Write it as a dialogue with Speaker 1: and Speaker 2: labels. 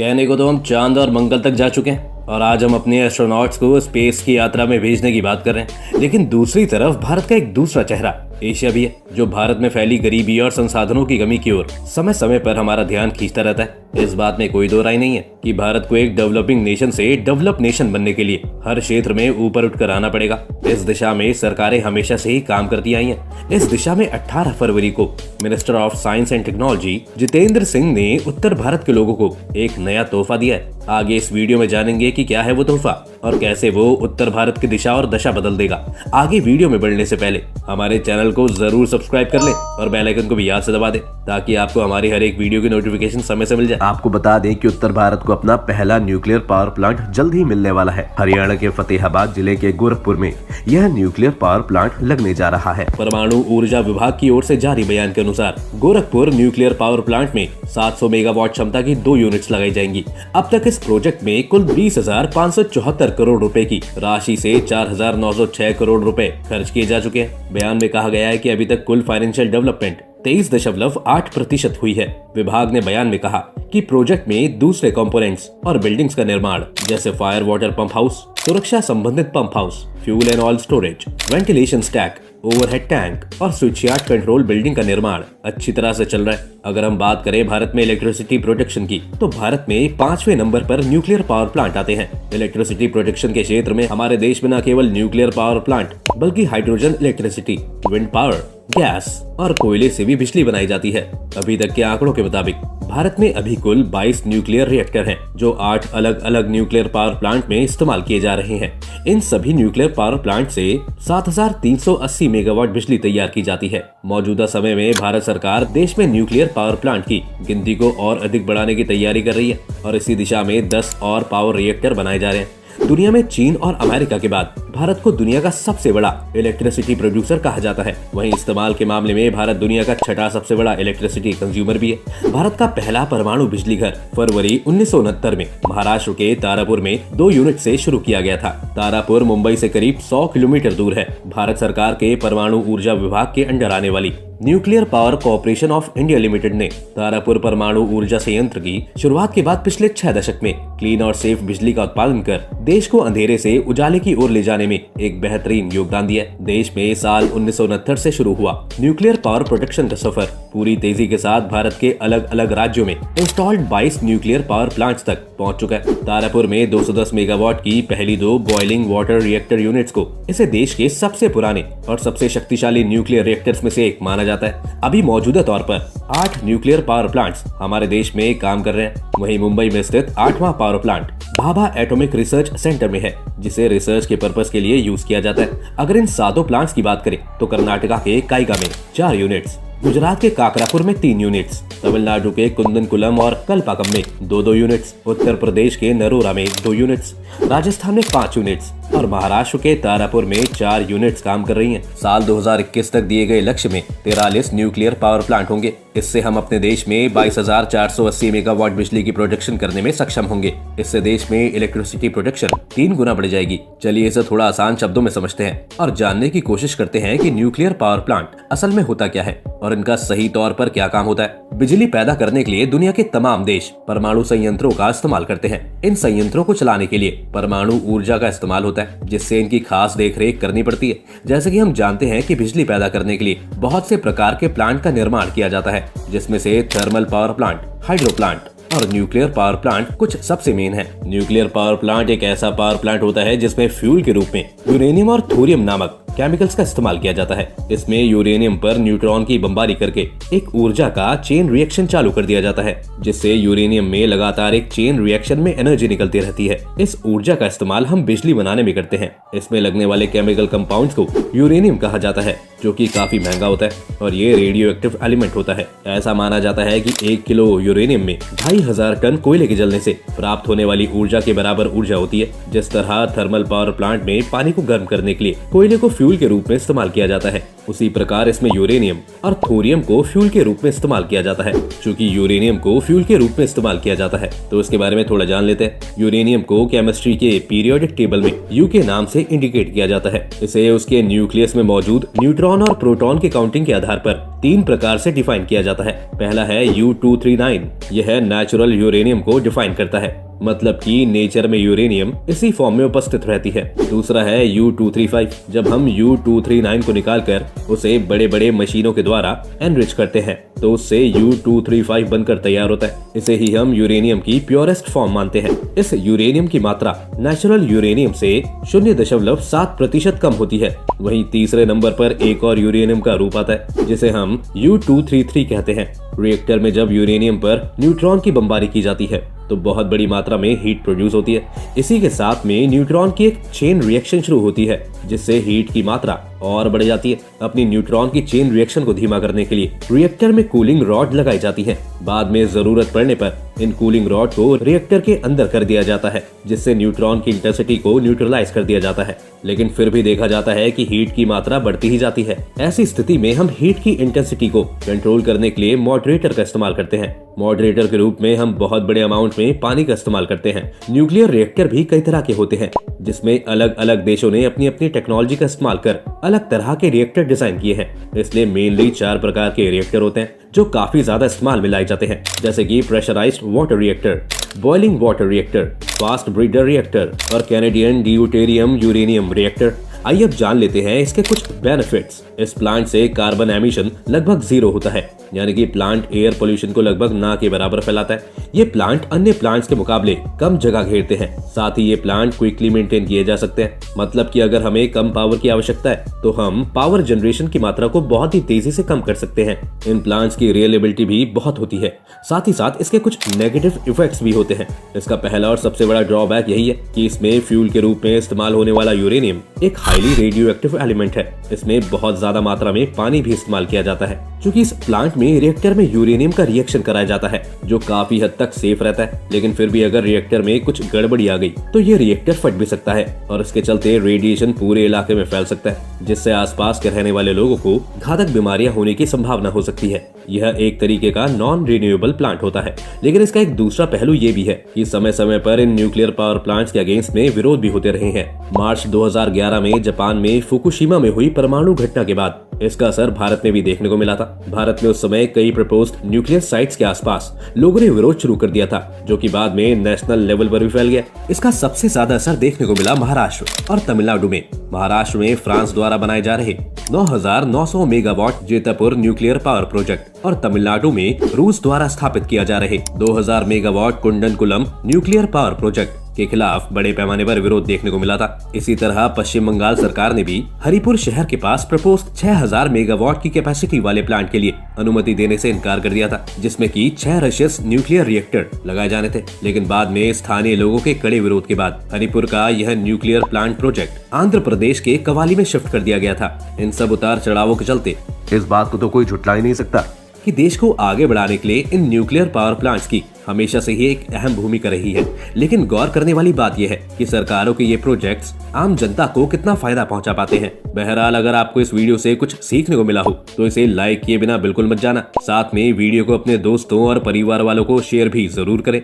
Speaker 1: कहने को तो हम चांद और मंगल तक जा चुके हैं और आज हम अपने एस्ट्रोनॉट्स को स्पेस की यात्रा में भेजने की बात कर रहे हैं। लेकिन दूसरी तरफ भारत का एक दूसरा चेहरा एशिया भी है, जो भारत में फैली गरीबी और संसाधनों की कमी की ओर समय समय पर हमारा ध्यान खींचता रहता है। इस बात में कोई दो राय नहीं है कि भारत को एक डेवलपिंग नेशन से डेवलप नेशन बनने के लिए हर क्षेत्र में ऊपर उठकर आना पड़ेगा। इस दिशा में सरकारें हमेशा से ही काम करती आई हैं। इस दिशा में 18 फरवरी को minister of science and technology Jitendra Singh ने उत्तर भारत के लोगों को एक नया तोहफा दिया है। आगे इस वीडियो में जानेंगे कि क्या है वो तोहफा और कैसे वो उत्तर भारत की दिशा और दशा बदल देगा। आगे वीडियो में बढ़ने से पहले हमारे चैनल को जरूर सब्सक्राइब कर लें और बेल आइकन को भी याद से दबा दें ताकि आपको हमारी हर एक वीडियो की नोटिफिकेशन समय से मिल जाए।
Speaker 2: आपको बता दें कि उत्तर भारत को अपना पहला न्यूक्लियर पावर प्लांट जल्द ही मिलने वाला है। हरियाणा के फतेहाबाद जिले के गोरखपुर में यह न्यूक्लियर पावर प्लांट लगने जा रहा है।
Speaker 1: परमाणु ऊर्जा विभाग की ओर से जारी बयान के अनुसार गोरखपुर न्यूक्लियर पावर प्लांट में 700 मेगावाट क्षमता की 2 यूनिट्स लगाई जाएंगी। अब तक इस प्रोजेक्ट में कुल 20,574 करोड़ रुपए की राशि से 4,906 करोड़ रुपए खर्च किए जा चुके हैं। बयान में कहा गया है कि अभी तक कुल फाइनेंशियल डेवलपमेंट 23.8% हुई है। विभाग ने बयान में कहा कि प्रोजेक्ट में दूसरे कंपोनेंट्स और बिल्डिंग्स का निर्माण जैसे फायर वाटर पंप हाउस, सुरक्षा संबंधित pump house, fuel and oil storage, ventilation stack, overhead tank और स्विच यार्ड कंट्रोल बिल्डिंग का निर्माण अच्छी तरह से चल रहा है। अगर हम बात करें भारत में इलेक्ट्रिसिटी प्रोडक्शन की, तो भारत में 5वें नंबर पर न्यूक्लियर पावर प्लांट आते हैं। इलेक्ट्रिसिटी प्रोडक्शन के क्षेत्र में हमारे देश में न केवल न्यूक्लियर पावर प्लांट बल्कि hydrogen electricity, wind power, gas और कोयले से भी बिजली बनाई जाती है। अभी तक के आंकड़ों के मुताबिक भारत में अभी कुल 22 न्यूक्लियर रिएक्टर हैं, जो 8 अलग अलग न्यूक्लियर पावर प्लांट में इस्तेमाल किए जा रहे हैं। इन सभी न्यूक्लियर पावर प्लांट से 7,380 मेगावाट बिजली तैयार की जाती है। मौजूदा समय में भारत सरकार देश में न्यूक्लियर पावर प्लांट की गिनती को और अधिक बढ़ाने की तैयारी कर रही है और इसी दिशा में 10 और पावर रिएक्टर बनाए जा रहे हैं। दुनिया में चीन और अमेरिका के बाद भारत को दुनिया का सबसे बड़ा इलेक्ट्रिसिटी प्रोड्यूसर कहा जाता है। वहीं इस्तेमाल के मामले में भारत दुनिया का 6ठा सबसे बड़ा इलेक्ट्रिसिटी कंज्यूमर भी है। भारत का पहला परमाणु बिजली घर फरवरी 1969 में महाराष्ट्र के तारापुर में 2 यूनिट से शुरू किया गया था। तारापुर मुंबई से करीब 100 किलोमीटर दूर है। भारत सरकार के परमाणु ऊर्जा विभाग के अंडर आने वाली nuclear power corporation of India limited ने तारापुर परमाणु ऊर्जा संयंत्र की शुरुआत के बाद पिछले 6 दशक में क्लीन और सेफ बिजली का उत्पादन कर देश को अंधेरे से उजाले की ओर ले जाने में एक बेहतरीन योगदान दिया। देश में साल 1969 से शुरू हुआ न्यूक्लियर पावर प्रोडक्शन का सफर पूरी तेजी के साथ भारत के अलग अलग राज्यों में इंस्टॉल्ड 22 न्यूक्लियर पावर प्लांट्स तक पहुंच चुका है। तारापुर में 210 मेगावाट की पहली 2 बॉइलिंग वाटर रिएक्टर यूनिट्स को इसे देश के सबसे पुराने और सबसे शक्तिशाली न्यूक्लियर रिएक्टर्स में से एक माना जाता है। अभी मौजूदा तौर पर 8 न्यूक्लियर पावर प्लांट्स हमारे देश में काम कर रहे हैं। वहीं मुंबई में स्थित 8वां power plant Bhabha atomic research centre में है, जिसे रिसर्च के पर्पस के लिए यूज किया जाता है। अगर इन 7 प्लांट्स की बात करें तो कर्नाटका के काइगा में 4 यूनिट्स, गुजरात के काकरापुर में 3 यूनिट्स, तमिलनाडु के कुंदनकुलम और कलपाकम में 2-2 यूनिट्स, उत्तर प्रदेश के नरोरा में 2 यूनिट्स, राजस्थान में 5 यूनिट्स और महाराष्ट्र के तारापुर में 4 यूनिट्स काम कर रही हैं। साल 2021 तक दिए गए लक्ष्य में 43 न्यूक्लियर पावर प्लांट होंगे। इससे हम अपने देश में 22,480 मेगावाट बिजली की प्रोडक्शन करने में सक्षम होंगे। इससे देश में इलेक्ट्रिसिटी प्रोडक्शन 3 गुना बढ़ जाएगी। चलिए इसे थोड़ा आसान शब्दों में समझते हैं और जानने की कोशिश करते हैं कि न्यूक्लियर पावर प्लांट असल में होता क्या है और इनका सही तौर पर क्या काम होता है। बिजली पैदा करने के लिए दुनिया के तमाम देश परमाणु संयंत्रों का इस्तेमाल करते हैं। इन संयंत्रों को चलाने के लिए परमाणु ऊर्जा का इस्तेमाल होता है, जिससे इनकी खास देखरेख करनी पड़ती है। जैसे कि हम जानते हैं कि बिजली पैदा करने के लिए बहुत से प्रकार के प्लांट का निर्माण किया जाता है, जिसमें से thermal power plant, hydro plant और न्यूक्लियर पावर प्लांट कुछ सबसे मेन है। न्यूक्लियर पावर प्लांट एक ऐसा पावर प्लांट होता है जिसमें फ्यूल के रूप में यूरेनियम और थोरियम नामक केमिकल्स का इस्तेमाल किया जाता है। इसमें यूरेनियम पर न्यूट्रॉन की बमबारी करके एक ऊर्जा का चेन रिएक्शन चालू कर दिया जाता है, जिससे यूरेनियम में लगातार एक चेन रिएक्शन में एनर्जी निकलती रहती है। इस ऊर्जा का इस्तेमाल हम बिजली बनाने में करते हैं। इसमें लगने वाले केमिकल कंपाउंड्स को यूरेनियम कहा जाता है, जो कि काफी महंगा होता है और ये रेडियो एक्टिव एलिमेंट होता है। ऐसा माना जाता है कि 1 किलो यूरेनियम में 2500 टन कोयले के जलने से प्राप्त होने वाली ऊर्जा के बराबर ऊर्जा होती है। जिस तरह थर्मल पावर प्लांट में पानी को गर्म करने के लिए कोयले को फ्यूल के रूप में इस्तेमाल किया जाता है, उसी प्रकार इसमें यूरेनियम और थोरियम को फ्यूल के रूप में इस्तेमाल किया जाता है। चूंकि यूरेनियम को फ्यूल के रूप में इस्तेमाल किया जाता है तो इसके बारे में थोड़ा जान लेते हैं। यूरेनियम को केमिस्ट्री के पीरियोडिक टेबल में यू के नाम से इंडिकेट किया जाता है। इसे उसके न्यूक्लियस में मौजूद न्यूट्रॉन और प्रोटॉन के काउंटिंग के आधार पर 3 प्रकार से डिफाइन किया जाता है। पहला है U239, यह नेचुरल यूरेनियम को डिफाइन करता है, मतलब कि नेचर में यूरेनियम इसी फॉर्म में उपस्थित रहती है। दूसरा है U235, जब हम U239 को निकालकर उसे बड़े बड़े मशीनों के द्वारा एनरिच करते हैं तो उससे U235 बनकर तैयार होता है। इसे ही हम यूरेनियम की प्योरेस्ट फॉर्म मानते हैं। इस यूरेनियम की मात्रा नेचुरल यूरेनियम से 0.7% कम होती है। वहीं तीसरे नंबर पर एक और यूरेनियम का रूप आता है जिसे हम U233 कहते हैं। रिएक्टर में जब यूरेनियम पर न्यूट्रॉन की बमबारी की जाती है तो बहुत बड़ी मात्रा में हीट प्रोड्यूस होती है। इसी के साथ में न्यूट्रॉन की एक चेन रिएक्शन शुरू होती है जिससे हीट की मात्रा और बढ़ जाती है। अपनी न्यूट्रॉन की चेन रिएक्शन को धीमा करने के लिए रिएक्टर में कूलिंग रॉड लगाई जाती है। बाद में जरूरत पड़ने पर इन कूलिंग रॉड को रिएक्टर के अंदर कर दिया जाता है जिससे न्यूट्रॉन की इंटेंसिटी को न्यूट्रलाइज कर दिया जाता है। लेकिन फिर भी देखा जाता है कि हीट की मात्रा बढ़ती ही जाती है। ऐसी स्थिति में हम हीट की इंटेंसिटी को कंट्रोल करने के लिए मॉडरेटर का इस्तेमाल करते हैं। मॉडरेटर के रूप में हम बहुत बड़े अमाउंट में पानी का इस्तेमाल करते हैं। न्यूक्लियर रिएक्टर भी कई तरह के होते हैं जिसमें अलग अलग देशों ने अपनी अपनी टेक्नोलॉजी का इस्तेमाल कर अलग तरह के रिएक्टर डिजाइन किए हैं। इसलिए मेनली 4 प्रकार के रिएक्टर होते हैं जो काफी ज्यादा इस्तेमाल में लाए जाते हैं, जैसे कि pressurised water reactor, boiling water reactor, fast breeder reactor और कैनेडियन ड्यूटेरियम यूरेनियम रिएक्टर। आइए अब जान लेते हैं इसके कुछ बेनिफिट्स। इस प्लांट से कार्बन एमिशन लगभग 0 होता है, यानी कि प्लांट एयर पोल्यूशन को लगभग ना के बराबर फैलाता है। ये प्लांट अन्य प्लांट्स के मुकाबले कम जगह घेरते हैं। साथ ही ये प्लांट क्विकली मेंटेन किए जा सकते हैं, मतलब कि अगर हमें कम पावर की आवश्यकता है तो हम पावर जनरेशन की मात्रा को बहुत ही तेजी से कम कर सकते हैं। इन प्लांट्स की रिलायबिलिटी भी बहुत होती है। साथ ही साथ इसके कुछ नेगेटिव इफेक्ट्स भी होते हैं। इसका पहला और सबसे बड़ा ड्रॉबैक यही है कि इसमें फ्यूल के रूप में इस्तेमाल होने वाला यूरेनियम एक हाईली रेडियो एक्टिव एलिमेंट है। इसमें बहुत ज्यादा मात्रा में पानी भी इस्तेमाल किया जाता है। क्योंकि इस प्लांट में रिएक्टर में यूरेनियम का रिएक्शन कराया जाता है जो काफी हद तक सेफ रहता है, लेकिन फिर भी अगर रिएक्टर में कुछ गड़बड़ी आ गई तो ये रिएक्टर फट भी सकता है और इसके चलते रेडिएशन पूरे इलाके में फैल सकता है जिससे आसपास के रहने वाले लोगों को घातक बीमारियां होने की संभावना हो सकती है। यह एक तरीके का नॉन रिन्यूएबल प्लांट होता है, लेकिन इसका एक दूसरा पहलू ये भी है कि समय समय पर इन न्यूक्लियर पावर प्लांट्स के अगेंस्ट में विरोध भी होते रहे हैं। मार्च 2011 में जापान में फुकुशिमा में हुई परमाणु घटना के बाद इसका असर भारत में भी देखने को मिला था। भारत में उस समय कई प्रपोज्ड न्यूक्लियर साइट्स के आसपास लोगों ने विरोध शुरू कर दिया था जो कि बाद में नेशनल लेवल पर भी फैल गया। इसका सबसे ज्यादा असर देखने को मिला महाराष्ट्र और तमिलनाडु में। महाराष्ट्र में फ्रांस द्वारा बनाए जा रहे 9,900 megawatt Jaitapur nuclear power project और तमिलनाडु में रूस द्वारा स्थापित किया जा रहे 2,000 मेगावाट कुंडनकुलम न्यूक्लियर पावर प्रोजेक्ट के खिलाफ बड़े पैमाने पर विरोध देखने को मिला था। इसी तरह पश्चिम बंगाल सरकार ने भी हरिपुर शहर के पास प्रपोज 6,000 मेगावाट की कैपेसिटी वाले प्लांट के लिए अनुमति देने से इनकार कर दिया था, जिसमें कि 6 रशियस न्यूक्लियर रिएक्टर लगाए जाने थे। लेकिन बाद में स्थानीय लोगों के कड़े विरोध के बाद हरिपुर का यह nuclear plant project Andhra Pradesh के कवाली में शिफ्ट कर दिया गया था। इन सब उतार चढ़ावों के चलते
Speaker 2: इस बात को तो कोई झुटला ही नहीं सकता
Speaker 1: कि देश को आगे बढ़ाने के लिए इन न्यूक्लियर पावर प्लांट्स की हमेशा से ही एक अहम भूमिका रही है। लेकिन गौर करने वाली बात यह है कि सरकारों के ये प्रोजेक्ट्स आम जनता को कितना फायदा पहुंचा पाते हैं। बहरहाल अगर आपको इस वीडियो से कुछ सीखने को मिला हो तो इसे लाइक किए बिना बिल्कुल मत जाना। साथ में वीडियो को अपने दोस्तों और परिवार वालों को शेयर भी जरूर करें।